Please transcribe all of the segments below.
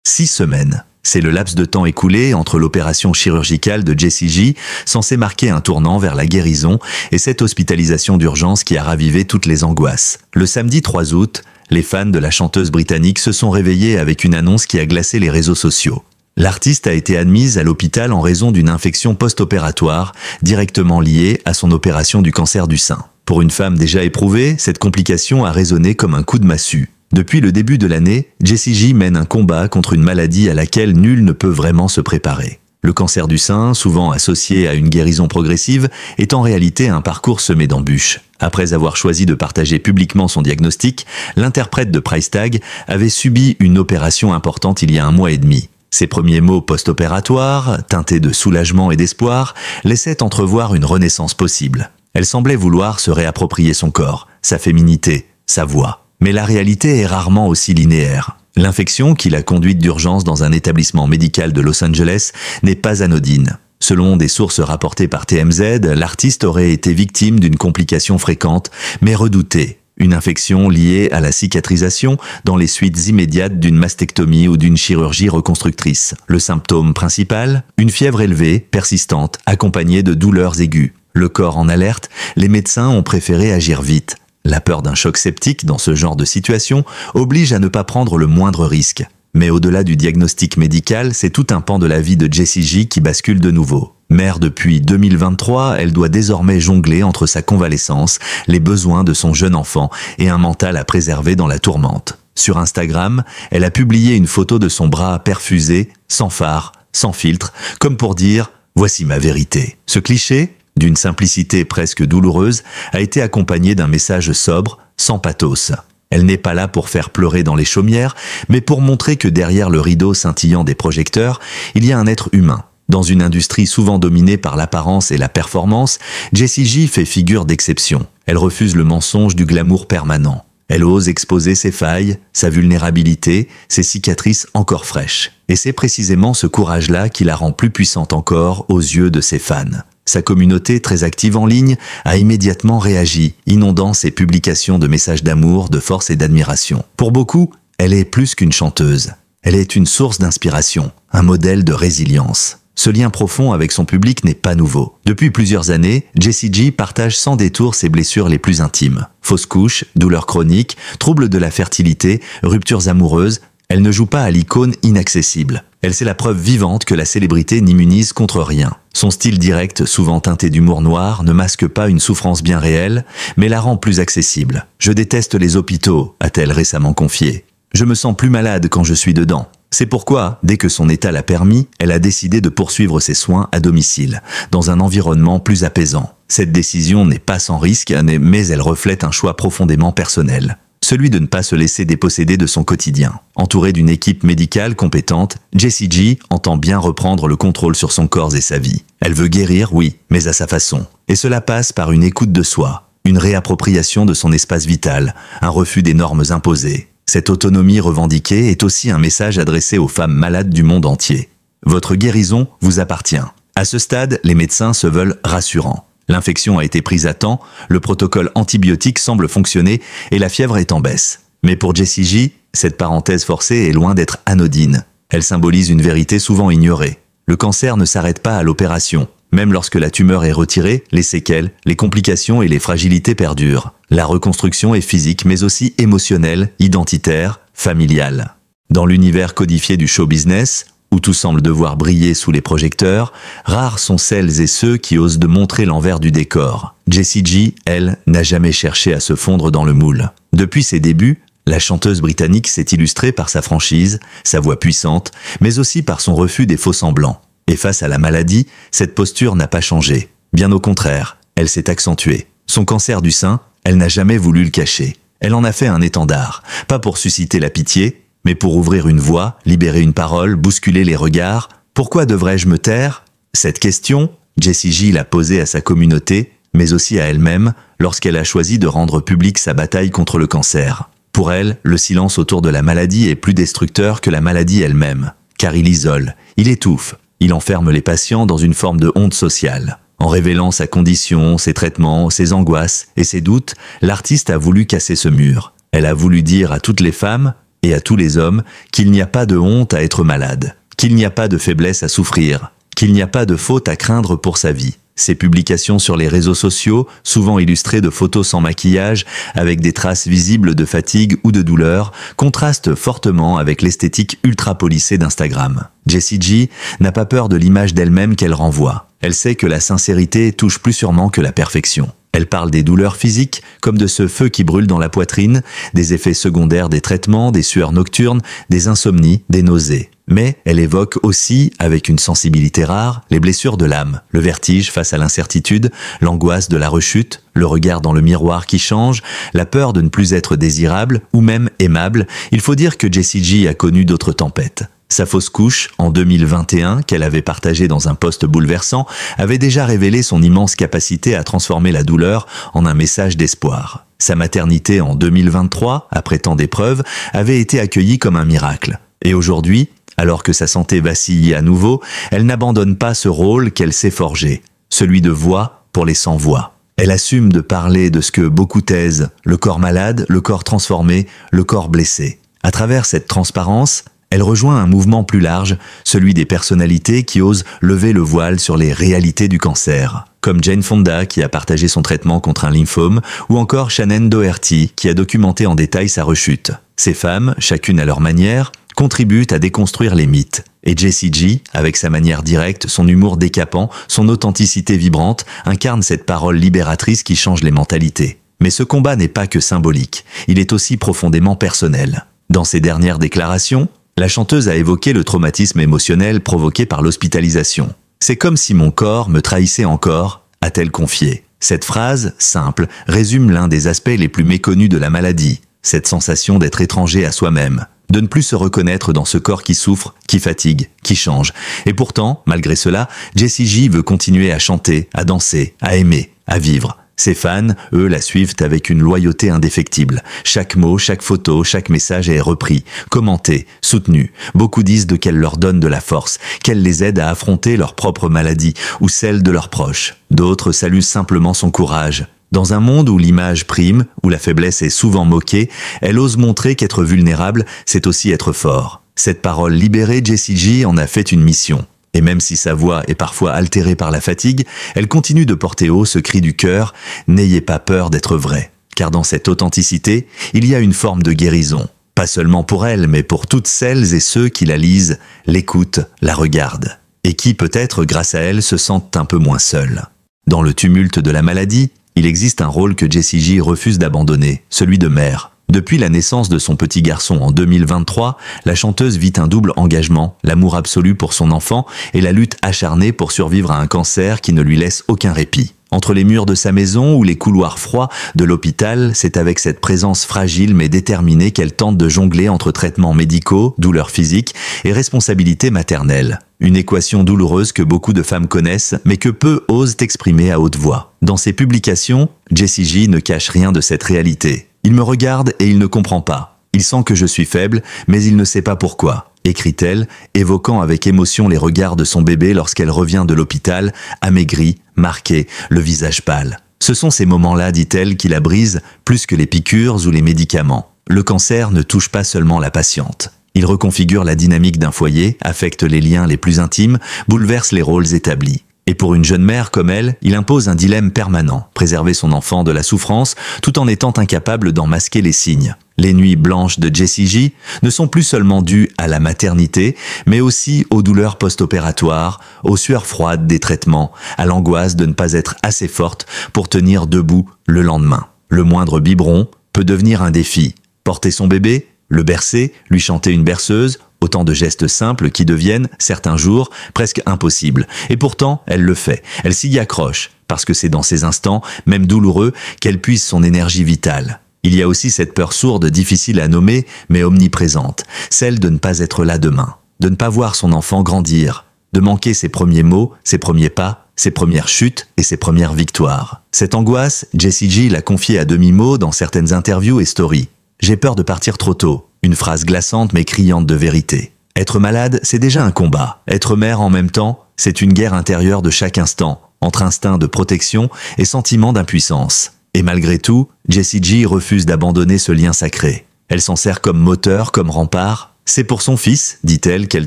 6 semaines. C'est le laps de temps écoulé entre l'opération chirurgicale de Jessie J, censée marquer un tournant vers la guérison, et cette hospitalisation d'urgence qui a ravivé toutes les angoisses. Le samedi 3 août, les fans de la chanteuse britannique se sont réveillés avec une annonce qui a glacé les réseaux sociaux. L'artiste a été admise à l'hôpital en raison d'une infection post-opératoire directement liée à son opération du cancer du sein. Pour une femme déjà éprouvée, cette complication a résonné comme un coup de massue. Depuis le début de l'année, Jessie J mène un combat contre une maladie à laquelle nul ne peut vraiment se préparer. Le cancer du sein, souvent associé à une guérison progressive, est en réalité un parcours semé d'embûches. Après avoir choisi de partager publiquement son diagnostic, l'interprète de Price Tag avait subi une opération importante il y a 1 mois et demi. Ses premiers mots post-opératoires, teintés de soulagement et d'espoir, laissaient entrevoir une renaissance possible. Elle semblait vouloir se réapproprier son corps, sa féminité, sa voix. Mais la réalité est rarement aussi linéaire. L'infection qui l'a conduite d'urgence dans un établissement médical de Los Angeles n'est pas anodine. Selon des sources rapportées par TMZ, l'artiste aurait été victime d'une complication fréquente, mais redoutée. Une infection liée à la cicatrisation dans les suites immédiates d'une mastectomie ou d'une chirurgie reconstructrice. Le symptôme principal, une fièvre élevée, persistante, accompagnée de douleurs aiguës. Le corps en alerte, les médecins ont préféré agir vite. La peur d'un choc septique dans ce genre de situation oblige à ne pas prendre le moindre risque. Mais au-delà du diagnostic médical, c'est tout un pan de la vie de Jessie J qui bascule de nouveau. Mère depuis 2023, elle doit désormais jongler entre sa convalescence, les besoins de son jeune enfant et un mental à préserver dans la tourmente. Sur Instagram, elle a publié une photo de son bras perfusé, sans phare, sans filtre, comme pour dire « Voici ma vérité ». Ce cliché, d'une simplicité presque douloureuse, a été accompagné d'un message sobre, sans pathos. Elle n'est pas là pour faire pleurer dans les chaumières, mais pour montrer que derrière le rideau scintillant des projecteurs, il y a un être humain. Dans une industrie souvent dominée par l'apparence et la performance, Jessie J fait figure d'exception. Elle refuse le mensonge du glamour permanent. Elle ose exposer ses failles, sa vulnérabilité, ses cicatrices encore fraîches. Et c'est précisément ce courage-là qui la rend plus puissante encore aux yeux de ses fans. Sa communauté, très active en ligne, a immédiatement réagi, inondant ses publications de messages d'amour, de force et d'admiration. Pour beaucoup, elle est plus qu'une chanteuse. Elle est une source d'inspiration, un modèle de résilience. Ce lien profond avec son public n'est pas nouveau. Depuis plusieurs années, Jessie J partage sans détour ses blessures les plus intimes. Fausses couches, douleurs chroniques, troubles de la fertilité, ruptures amoureuses, elle ne joue pas à l'icône inaccessible. Elle c'est la preuve vivante que la célébrité n'immunise contre rien. Son style direct, souvent teinté d'humour noir, ne masque pas une souffrance bien réelle, mais la rend plus accessible. « Je déteste les hôpitaux », a-t-elle récemment confié. « Je me sens plus malade quand je suis dedans. » C'est pourquoi, dès que son état l'a permis, elle a décidé de poursuivre ses soins à domicile, dans un environnement plus apaisant. Cette décision n'est pas sans risque, mais elle reflète un choix profondément personnel. Celui de ne pas se laisser déposséder de son quotidien. Entourée d'une équipe médicale compétente, Jessie J entend bien reprendre le contrôle sur son corps et sa vie. Elle veut guérir, oui, mais à sa façon. Et cela passe par une écoute de soi, une réappropriation de son espace vital, un refus des normes imposées. Cette autonomie revendiquée est aussi un message adressé aux femmes malades du monde entier. Votre guérison vous appartient. À ce stade, les médecins se veulent rassurants. L'infection a été prise à temps, le protocole antibiotique semble fonctionner et la fièvre est en baisse. Mais pour Jessie J, cette parenthèse forcée est loin d'être anodine. Elle symbolise une vérité souvent ignorée. Le cancer ne s'arrête pas à l'opération. Même lorsque la tumeur est retirée, les séquelles, les complications et les fragilités perdurent. La reconstruction est physique mais aussi émotionnelle, identitaire, familiale. Dans l'univers codifié du show business, où tout semble devoir briller sous les projecteurs, rares sont celles et ceux qui osent de montrer l'envers du décor. Jessie J, elle, n'a jamais cherché à se fondre dans le moule. Depuis ses débuts, la chanteuse britannique s'est illustrée par sa franchise, sa voix puissante, mais aussi par son refus des faux-semblants. Et face à la maladie, cette posture n'a pas changé. Bien au contraire, elle s'est accentuée. Son cancer du sein, elle n'a jamais voulu le cacher. Elle en a fait un étendard, pas pour susciter la pitié, mais pour ouvrir une voie, libérer une parole, bousculer les regards. Pourquoi devrais-je me taire? Cette question, Jessie J l'a posée à sa communauté, mais aussi à elle-même, lorsqu'elle a choisi de rendre publique sa bataille contre le cancer. Pour elle, le silence autour de la maladie est plus destructeur que la maladie elle-même, car il isole, il étouffe, il enferme les patients dans une forme de honte sociale. En révélant sa condition, ses traitements, ses angoisses et ses doutes, l'artiste a voulu casser ce mur. Elle a voulu dire à toutes les femmes et à tous les hommes qu'il n'y a pas de honte à être malade, qu'il n'y a pas de faiblesse à souffrir, qu'il n'y a pas de faute à craindre pour sa vie. Ses publications sur les réseaux sociaux, souvent illustrées de photos sans maquillage, avec des traces visibles de fatigue ou de douleur, contrastent fortement avec l'esthétique ultra polissée d'Instagram. Jessie J n'a pas peur de l'image d'elle-même qu'elle renvoie. Elle sait que la sincérité touche plus sûrement que la perfection. Elle parle des douleurs physiques, comme de ce feu qui brûle dans la poitrine, des effets secondaires des traitements, des sueurs nocturnes, des insomnies, des nausées. Mais elle évoque aussi, avec une sensibilité rare, les blessures de l'âme, le vertige face à l'incertitude, l'angoisse de la rechute, le regard dans le miroir qui change, la peur de ne plus être désirable ou même aimable. Il faut dire que Jessie J a connu d'autres tempêtes. Sa fausse couche, en 2021, qu'elle avait partagée dans un post bouleversant, avait déjà révélé son immense capacité à transformer la douleur en un message d'espoir. Sa maternité en 2023, après tant d'épreuves, avait été accueillie comme un miracle. Et aujourd'hui, alors que sa santé vacille à nouveau, elle n'abandonne pas ce rôle qu'elle s'est forgé, celui de voix pour les sans-voix. Elle assume de parler de ce que beaucoup taisent, le corps malade, le corps transformé, le corps blessé. À travers cette transparence, elle rejoint un mouvement plus large, celui des personnalités qui osent lever le voile sur les réalités du cancer. Comme Jane Fonda qui a partagé son traitement contre un lymphome, ou encore Shannon Doherty qui a documenté en détail sa rechute. Ces femmes, chacune à leur manière, contribuent à déconstruire les mythes. Et Jessie J, avec sa manière directe, son humour décapant, son authenticité vibrante, incarne cette parole libératrice qui change les mentalités. Mais ce combat n'est pas que symbolique, il est aussi profondément personnel. Dans ses dernières déclarations, la chanteuse a évoqué le traumatisme émotionnel provoqué par l'hospitalisation. « C'est comme si mon corps me trahissait encore », a-t-elle confié. Cette phrase, simple, résume l'un des aspects les plus méconnus de la maladie, cette sensation d'être étranger à soi-même, de ne plus se reconnaître dans ce corps qui souffre, qui fatigue, qui change. Et pourtant, malgré cela, Jessie J veut continuer à chanter, à danser, à aimer, à vivre. Ses fans, eux, la suivent avec une loyauté indéfectible. Chaque mot, chaque photo, chaque message est repris, commenté, soutenu. Beaucoup disent qu'elle leur donne de la force, qu'elle les aide à affronter leur propre maladie ou celle de leurs proches. D'autres saluent simplement son courage. Dans un monde où l'image prime, où la faiblesse est souvent moquée, elle ose montrer qu'être vulnérable, c'est aussi être fort. Cette parole libérée, Jessie J en a fait une mission. Et même si sa voix est parfois altérée par la fatigue, elle continue de porter haut ce cri du cœur « N'ayez pas peur d'être vrai ». Car dans cette authenticité, il y a une forme de guérison. Pas seulement pour elle, mais pour toutes celles et ceux qui la lisent, l'écoutent, la regardent. Et qui, peut-être grâce à elle, se sentent un peu moins seuls. Dans le tumulte de la maladie, il existe un rôle que Jessie J refuse d'abandonner, celui de mère. Depuis la naissance de son petit garçon en 2023, la chanteuse vit un double engagement, l'amour absolu pour son enfant et la lutte acharnée pour survivre à un cancer qui ne lui laisse aucun répit. Entre les murs de sa maison ou les couloirs froids de l'hôpital, c'est avec cette présence fragile mais déterminée qu'elle tente de jongler entre traitements médicaux, douleurs physiques et responsabilités maternelles. Une équation douloureuse que beaucoup de femmes connaissent, mais que peu osent exprimer à haute voix. Dans ses publications, Jessie J ne cache rien de cette réalité. Il me regarde et il ne comprend pas. Il sent que je suis faible, mais il ne sait pas pourquoi, écrit-elle, évoquant avec émotion les regards de son bébé lorsqu'elle revient de l'hôpital, amaigrie, marquée, le visage pâle. Ce sont ces moments-là, dit-elle, qui la brisent plus que les piqûres ou les médicaments. Le cancer ne touche pas seulement la patiente. Il reconfigure la dynamique d'un foyer, affecte les liens les plus intimes, bouleverse les rôles établis. Et pour une jeune mère comme elle, il impose un dilemme permanent, préserver son enfant de la souffrance tout en étant incapable d'en masquer les signes. Les nuits blanches de Jessie J ne sont plus seulement dues à la maternité, mais aussi aux douleurs post-opératoires, aux sueurs froides des traitements, à l'angoisse de ne pas être assez forte pour tenir debout le lendemain. Le moindre biberon peut devenir un défi. Porter son bébé, le bercer, lui chanter une berceuse, autant de gestes simples qui deviennent, certains jours, presque impossibles. Et pourtant, elle le fait. Elle s'y accroche, parce que c'est dans ces instants, même douloureux, qu'elle puise son énergie vitale. Il y a aussi cette peur sourde, difficile à nommer, mais omniprésente, celle de ne pas être là demain, de ne pas voir son enfant grandir, de manquer ses premiers mots, ses premiers pas, ses premières chutes et ses premières victoires. Cette angoisse, Jessie J l'a confiée à demi-mot dans certaines interviews et stories. « J'ai peur de partir trop tôt », une phrase glaçante mais criante de vérité. Être malade, c'est déjà un combat. Être mère en même temps, c'est une guerre intérieure de chaque instant, entre instinct de protection et sentiment d'impuissance. Et malgré tout, Jessie J refuse d'abandonner ce lien sacré. Elle s'en sert comme moteur, comme rempart. C'est pour son fils, dit-elle, qu'elle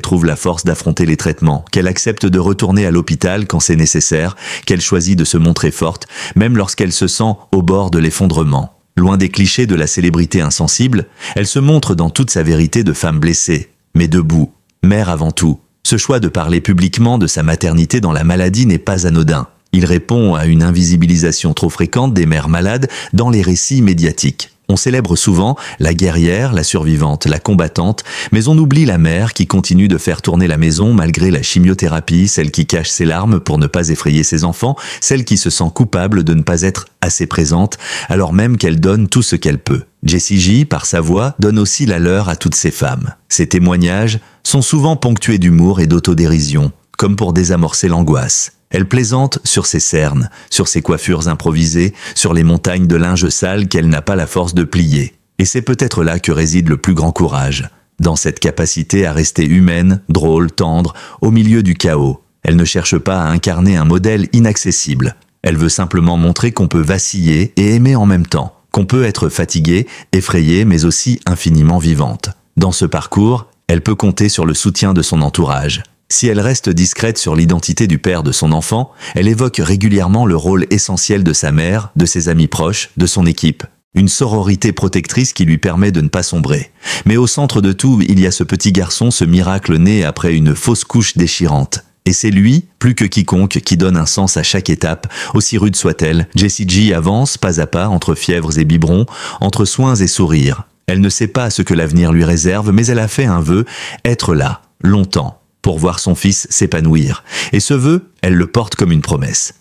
trouve la force d'affronter les traitements, qu'elle accepte de retourner à l'hôpital quand c'est nécessaire, qu'elle choisit de se montrer forte, même lorsqu'elle se sent au bord de l'effondrement. Loin des clichés de la célébrité insensible, elle se montre dans toute sa vérité de femme blessée, mais debout, mère avant tout. Ce choix de parler publiquement de sa maternité dans la maladie n'est pas anodin. Il répond à une invisibilisation trop fréquente des mères malades dans les récits médiatiques. On célèbre souvent la guerrière, la survivante, la combattante, mais on oublie la mère qui continue de faire tourner la maison malgré la chimiothérapie, celle qui cache ses larmes pour ne pas effrayer ses enfants, celle qui se sent coupable de ne pas être assez présente, alors même qu'elle donne tout ce qu'elle peut. Jessie J, par sa voix, donne aussi la leur à toutes ces femmes. Ses témoignages sont souvent ponctués d'humour et d'autodérision, comme pour désamorcer l'angoisse. Elle plaisante sur ses cernes, sur ses coiffures improvisées, sur les montagnes de linge sale qu'elle n'a pas la force de plier. Et c'est peut-être là que réside le plus grand courage, dans cette capacité à rester humaine, drôle, tendre, au milieu du chaos. Elle ne cherche pas à incarner un modèle inaccessible. Elle veut simplement montrer qu'on peut vaciller et aimer en même temps, qu'on peut être fatiguée, effrayée, mais aussi infiniment vivante. Dans ce parcours, elle peut compter sur le soutien de son entourage. Si elle reste discrète sur l'identité du père de son enfant, elle évoque régulièrement le rôle essentiel de sa mère, de ses amis proches, de son équipe. Une sororité protectrice qui lui permet de ne pas sombrer. Mais au centre de tout, il y a ce petit garçon, ce miracle né après une fausse couche déchirante. Et c'est lui, plus que quiconque, qui donne un sens à chaque étape, aussi rude soit-elle. Jessie J avance, pas à pas, entre fièvres et biberons, entre soins et sourires. Elle ne sait pas ce que l'avenir lui réserve, mais elle a fait un vœu, être là, longtemps, pour voir son fils s'épanouir. Et ce vœu, elle le porte comme une promesse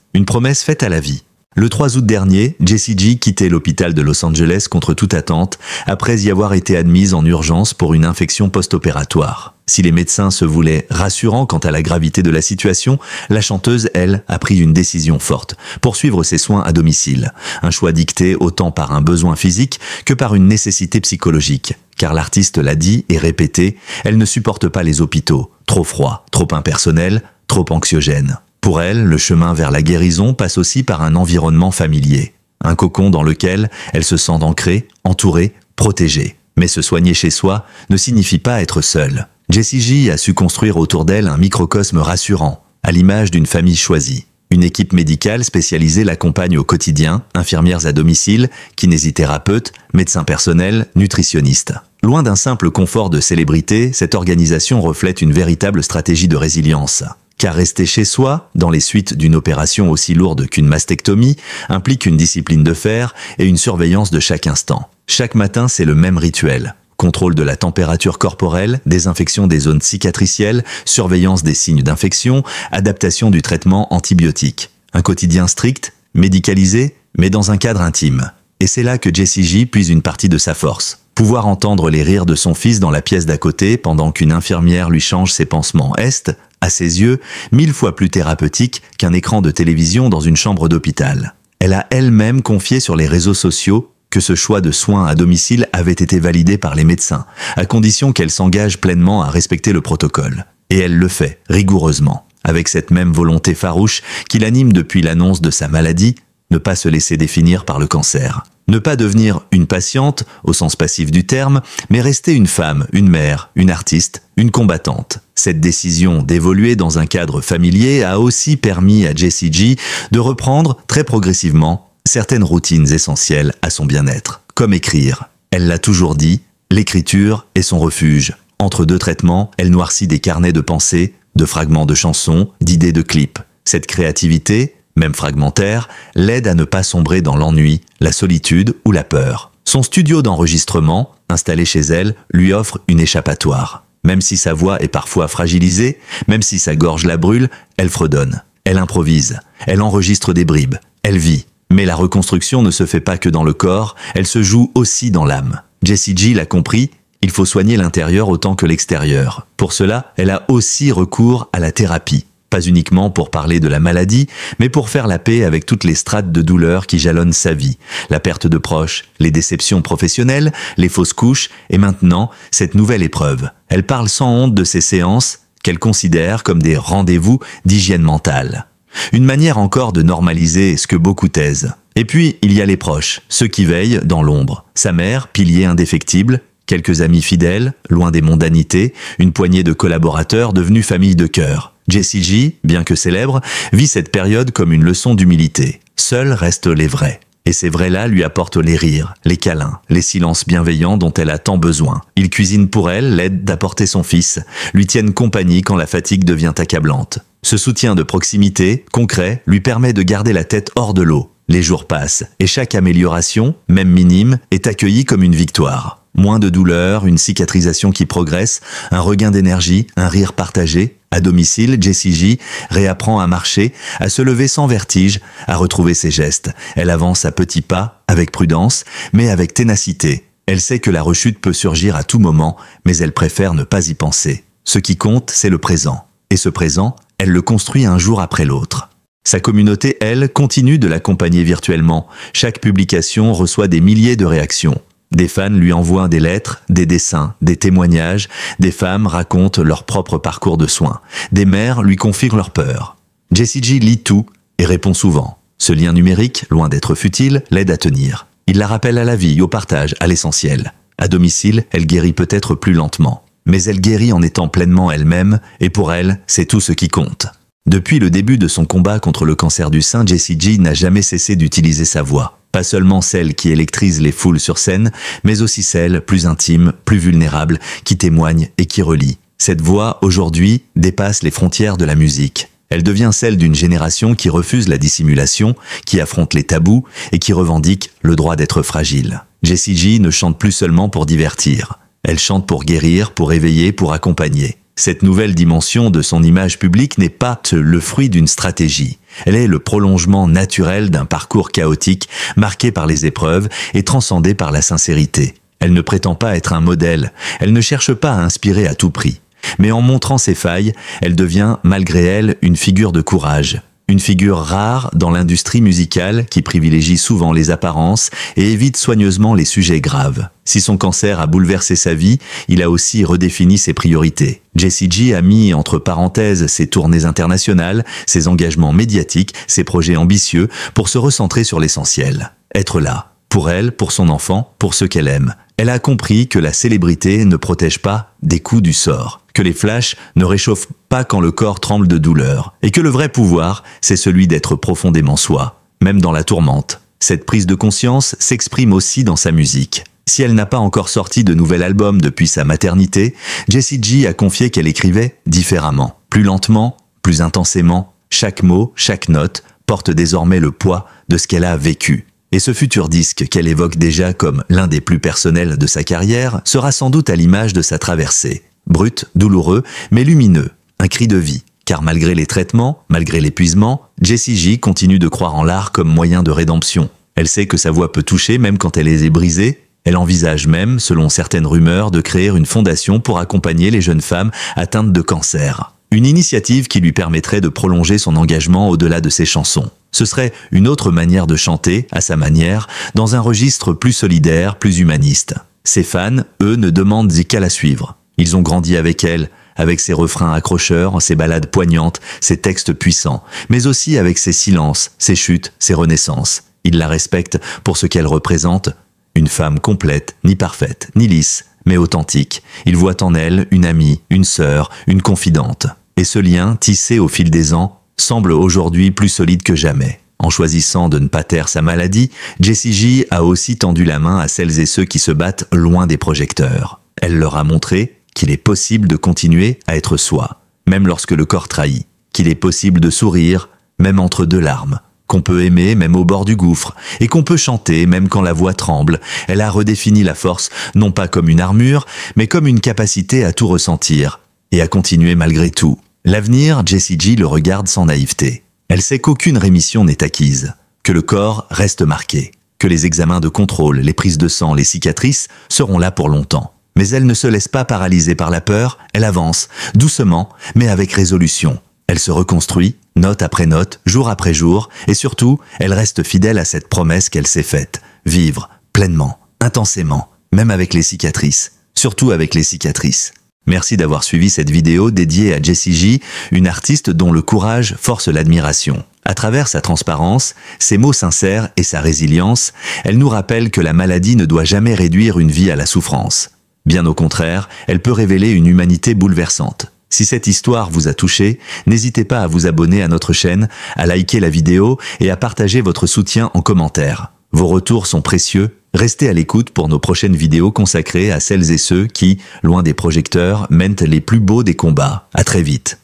faite à la vie. Le 3 août dernier, Jessie J quittait l'hôpital de Los Angeles contre toute attente, après y avoir été admise en urgence pour une infection post-opératoire. Si les médecins se voulaient rassurants quant à la gravité de la situation, la chanteuse, elle, a pris une décision forte, poursuivre ses soins à domicile. Un choix dicté autant par un besoin physique que par une nécessité psychologique. Car l'artiste l'a dit et répété, elle ne supporte pas les hôpitaux. Trop froid, trop impersonnel, trop anxiogène. Pour elle, le chemin vers la guérison passe aussi par un environnement familier. Un cocon dans lequel elle se sent ancrée, entourée, protégée. Mais se soigner chez soi ne signifie pas être seule. Jessie J a su construire autour d'elle un microcosme rassurant, à l'image d'une famille choisie. Une équipe médicale spécialisée l'accompagne au quotidien, infirmières à domicile, kinésithérapeutes, médecins personnels, nutritionnistes. Loin d'un simple confort de célébrité, cette organisation reflète une véritable stratégie de résilience. Car rester chez soi, dans les suites d'une opération aussi lourde qu'une mastectomie, implique une discipline de fer et une surveillance de chaque instant. Chaque matin, c'est le même rituel. Contrôle de la température corporelle, désinfection des zones cicatricielles, surveillance des signes d'infection, adaptation du traitement antibiotique. Un quotidien strict, médicalisé, mais dans un cadre intime. Et c'est là que Jessie J puise une partie de sa force. Pouvoir entendre les rires de son fils dans la pièce d'à côté pendant qu'une infirmière lui change ses pansements est, à ses yeux, 1000 fois plus thérapeutique qu'un écran de télévision dans une chambre d'hôpital. Elle a elle-même confié sur les réseaux sociaux que ce choix de soins à domicile avait été validé par les médecins, à condition qu'elle s'engage pleinement à respecter le protocole. Et elle le fait, rigoureusement, avec cette même volonté farouche qui l'anime depuis l'annonce de sa maladie, ne pas se laisser définir par le cancer. Ne pas devenir une patiente, au sens passif du terme, mais rester une femme, une mère, une artiste, une combattante. Cette décision d'évoluer dans un cadre familier a aussi permis à Jessie J de reprendre, très progressivement, certaines routines essentielles à son bien-être. Comme écrire. Elle l'a toujours dit, l'écriture est son refuge. Entre deux traitements, elle noircit des carnets de pensées, de fragments de chansons, d'idées de clips. Cette créativité, même fragmentaire, l'aide à ne pas sombrer dans l'ennui, la solitude ou la peur. Son studio d'enregistrement, installé chez elle, lui offre une échappatoire. Même si sa voix est parfois fragilisée, même si sa gorge la brûle, elle fredonne. Elle improvise, elle enregistre des bribes, elle vit. Mais la reconstruction ne se fait pas que dans le corps, elle se joue aussi dans l'âme. Jessie J l'a compris, il faut soigner l'intérieur autant que l'extérieur. Pour cela, elle a aussi recours à la thérapie. Pas uniquement pour parler de la maladie, mais pour faire la paix avec toutes les strates de douleur qui jalonnent sa vie. La perte de proches, les déceptions professionnelles, les fausses couches, et maintenant, cette nouvelle épreuve. Elle parle sans honte de ces séances qu'elle considère comme des rendez-vous d'hygiène mentale. Une manière encore de normaliser ce que beaucoup taisent. Et puis, il y a les proches, ceux qui veillent dans l'ombre. Sa mère, pilier indéfectible, quelques amis fidèles, loin des mondanités, une poignée de collaborateurs devenus famille de cœur. Jessie J, bien que célèbre, vit cette période comme une leçon d'humilité. Seuls restent les vrais. Et ces vrais-là lui apportent les rires, les câlins, les silences bienveillants dont elle a tant besoin. Ils cuisinent pour elle, l'aident d'apporter son fils, lui tiennent compagnie quand la fatigue devient accablante. Ce soutien de proximité, concret, lui permet de garder la tête hors de l'eau. Les jours passent, et chaque amélioration, même minime, est accueillie comme une victoire. Moins de douleur, une cicatrisation qui progresse, un regain d'énergie, un rire partagé. À domicile, Jessie J réapprend à marcher, à se lever sans vertige, à retrouver ses gestes. Elle avance à petits pas, avec prudence, mais avec ténacité. Elle sait que la rechute peut surgir à tout moment, mais elle préfère ne pas y penser. Ce qui compte, c'est le présent. Et ce présent, elle le construit un jour après l'autre. Sa communauté, elle, continue de l'accompagner virtuellement. Chaque publication reçoit des milliers de réactions. Des fans lui envoient des lettres, des dessins, des témoignages. Des femmes racontent leur propre parcours de soins. Des mères lui confient leurs peurs. Jessie J lit tout et répond souvent. Ce lien numérique, loin d'être futile, l'aide à tenir. Il la rappelle à la vie, au partage, à l'essentiel. À domicile, elle guérit peut-être plus lentement. Mais elle guérit en étant pleinement elle-même, et pour elle, c'est tout ce qui compte. Depuis le début de son combat contre le cancer du sein, Jessie J n'a jamais cessé d'utiliser sa voix. Pas seulement celle qui électrise les foules sur scène, mais aussi celle, plus intime, plus vulnérable, qui témoigne et qui relie. Cette voix, aujourd'hui, dépasse les frontières de la musique. Elle devient celle d'une génération qui refuse la dissimulation, qui affronte les tabous et qui revendique le droit d'être fragile. Jessie J ne chante plus seulement pour divertir. Elle chante pour guérir, pour éveiller, pour accompagner. Cette nouvelle dimension de son image publique n'est pas le fruit d'une stratégie. Elle est le prolongement naturel d'un parcours chaotique, marqué par les épreuves et transcendé par la sincérité. Elle ne prétend pas être un modèle, elle ne cherche pas à inspirer à tout prix. Mais en montrant ses failles, elle devient, malgré elle, une figure de courage. Une figure rare dans l'industrie musicale qui privilégie souvent les apparences et évite soigneusement les sujets graves. Si son cancer a bouleversé sa vie, il a aussi redéfini ses priorités. Jessie J a mis entre parenthèses ses tournées internationales, ses engagements médiatiques, ses projets ambitieux pour se recentrer sur l'essentiel. Être là, pour elle, pour son enfant, pour ceux qu'elle aime. Elle a compris que la célébrité ne protège pas des coups du sort, que les flashs ne réchauffent pas quand le corps tremble de douleur, et que le vrai pouvoir, c'est celui d'être profondément soi, même dans la tourmente. Cette prise de conscience s'exprime aussi dans sa musique. Si elle n'a pas encore sorti de nouvel album depuis sa maternité, Jessie J a confié qu'elle écrivait différemment, plus lentement, plus intensément. Chaque mot, chaque note porte désormais le poids de ce qu'elle a vécu. Et ce futur disque qu'elle évoque déjà comme l'un des plus personnels de sa carrière sera sans doute à l'image de sa traversée. Brut, douloureux, mais lumineux, un cri de vie. Car malgré les traitements, malgré l'épuisement, Jessie J continue de croire en l'art comme moyen de rédemption. Elle sait que sa voix peut toucher même quand elle est brisée. Elle envisage même, selon certaines rumeurs, de créer une fondation pour accompagner les jeunes femmes atteintes de cancer. Une initiative qui lui permettrait de prolonger son engagement au-delà de ses chansons. Ce serait une autre manière de chanter, à sa manière, dans un registre plus solidaire, plus humaniste. Ses fans, eux, ne demandent qu'à la suivre. Ils ont grandi avec elle, avec ses refrains accrocheurs, ses ballades poignantes, ses textes puissants, mais aussi avec ses silences, ses chutes, ses renaissances. Ils la respectent pour ce qu'elle représente, une femme complète, ni parfaite, ni lisse, mais authentique. Ils voient en elle une amie, une sœur, une confidente. Et ce lien, tissé au fil des ans, semble aujourd'hui plus solide que jamais. En choisissant de ne pas taire sa maladie, Jessie J a aussi tendu la main à celles et ceux qui se battent loin des projecteurs. Elle leur a montré qu'il est possible de continuer à être soi, même lorsque le corps trahit, qu'il est possible de sourire, même entre deux larmes, qu'on peut aimer même au bord du gouffre, et qu'on peut chanter même quand la voix tremble. Elle a redéfini la force, non pas comme une armure, mais comme une capacité à tout ressentir, et à continuer malgré tout. L'avenir, Jessie J le regarde sans naïveté. Elle sait qu'aucune rémission n'est acquise, que le corps reste marqué, que les examens de contrôle, les prises de sang, les cicatrices seront là pour longtemps. Mais elle ne se laisse pas paralyser par la peur, elle avance, doucement, mais avec résolution. Elle se reconstruit, note après note, jour après jour, et surtout, elle reste fidèle à cette promesse qu'elle s'est faite. Vivre, pleinement, intensément, même avec les cicatrices. Surtout avec les cicatrices. Merci d'avoir suivi cette vidéo dédiée à Jessie J, une artiste dont le courage force l'admiration. À travers sa transparence, ses mots sincères et sa résilience, elle nous rappelle que la maladie ne doit jamais réduire une vie à la souffrance. Bien au contraire, elle peut révéler une humanité bouleversante. Si cette histoire vous a touché, n'hésitez pas à vous abonner à notre chaîne, à liker la vidéo et à partager votre soutien en commentaire. Vos retours sont précieux, restez à l'écoute pour nos prochaines vidéos consacrées à celles et ceux qui, loin des projecteurs, mènent les plus beaux des combats. À très vite.